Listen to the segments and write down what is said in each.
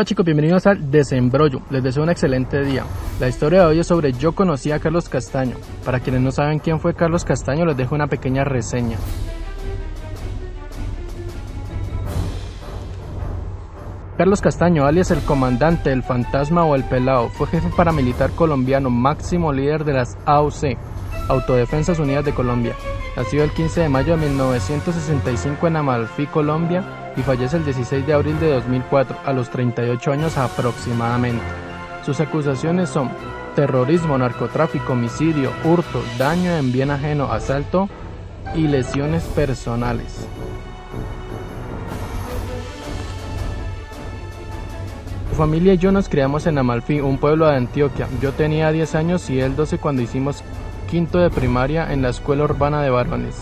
Hola chicos, bienvenidos al Desembrollo, les deseo un excelente día. La historia de hoy es sobre Yo conocí a Carlos Castaño. Para quienes no saben quién fue Carlos Castaño, les dejo una pequeña reseña. Carlos Castaño, alias el Comandante, el Fantasma o el Pelao, fue jefe paramilitar colombiano, máximo líder de las AUC, Autodefensas Unidas de Colombia. Nació el 15 de mayo de 1965 en Amalfi, Colombia, y fallece el 16 de abril de 2004, a los 38 años aproximadamente. Sus acusaciones son terrorismo, narcotráfico, homicidio, hurto, daño en bien ajeno, asalto y lesiones personales. Su familia y yo nos criamos en Amalfi, un pueblo de Antioquia. Yo tenía 10 años y él 12 cuando hicimos quinto de primaria en la escuela urbana de varones.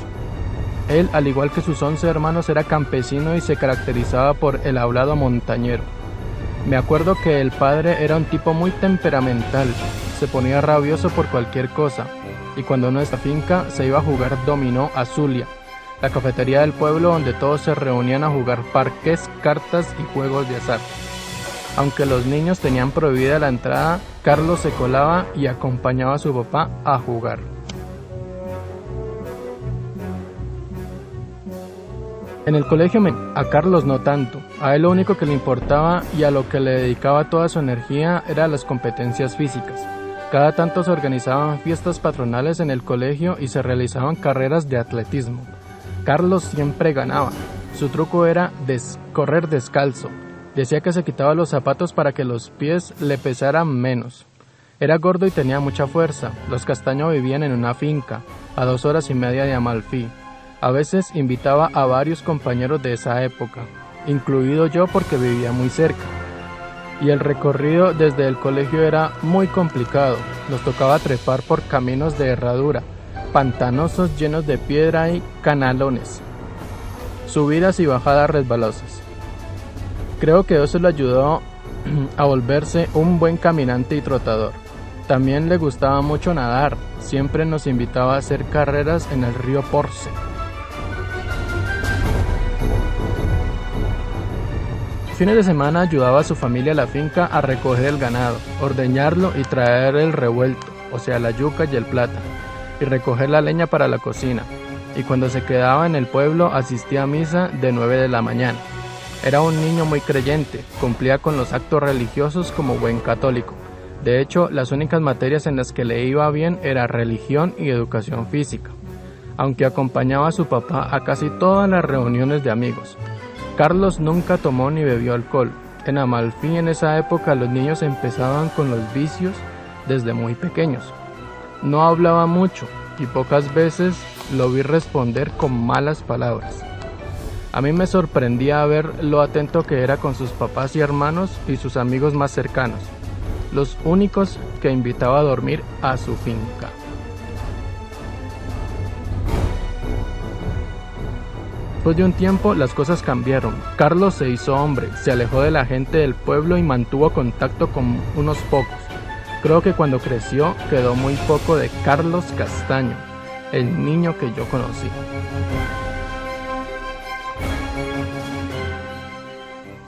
Él, al igual que sus 11 hermanos, era campesino y se caracterizaba por el hablado montañero. Me acuerdo que el padre era un tipo muy temperamental, se ponía rabioso por cualquier cosa, y cuando en nuestra finca se iba a jugar dominó a Zulia, la cafetería del pueblo donde todos se reunían a jugar parques, cartas y juegos de azar. Aunque los niños tenían prohibida la entrada, Carlos se colaba y acompañaba a su papá a jugar. En el colegio a Carlos no tanto, a él lo único que le importaba y a lo que le dedicaba toda su energía era las competencias físicas. Cada tanto se organizaban fiestas patronales en el colegio y se realizaban carreras de atletismo. Carlos siempre ganaba, su truco era correr descalzo, decía que se quitaba los zapatos para que los pies le pesaran menos. Era gordo y tenía mucha fuerza. Los Castaño vivían en una finca, a 2 horas y media de Amalfi. A veces invitaba a varios compañeros de esa época, incluido yo porque vivía muy cerca. Y el recorrido desde el colegio era muy complicado, nos tocaba trepar por caminos de herradura, pantanosos llenos de piedra y canalones, subidas y bajadas resbalosas. Creo que eso le ayudó a volverse un buen caminante y trotador. También le gustaba mucho nadar, siempre nos invitaba a hacer carreras en el río Porce. Fines de semana ayudaba a su familia a la finca a recoger el ganado, ordeñarlo y traer el revuelto, o sea la yuca y el plátano, y recoger la leña para la cocina. Y cuando se quedaba en el pueblo asistía a misa de 9 de la mañana. Era un niño muy creyente, cumplía con los actos religiosos como buen católico. De hecho, las únicas materias en las que le iba bien era religión y educación física, aunque acompañaba a su papá a casi todas las reuniones de amigos. Carlos nunca tomó ni bebió alcohol. En Amalfi en esa época los niños empezaban con los vicios desde muy pequeños. No hablaba mucho y pocas veces lo vi responder con malas palabras. A mí me sorprendía ver lo atento que era con sus papás y hermanos y sus amigos más cercanos, los únicos que invitaba a dormir a su finca. Después de un tiempo las cosas cambiaron. Carlos se hizo hombre, se alejó de la gente del pueblo y mantuvo contacto con unos pocos. Creo que cuando creció quedó muy poco de Carlos Castaño, el niño que yo conocí.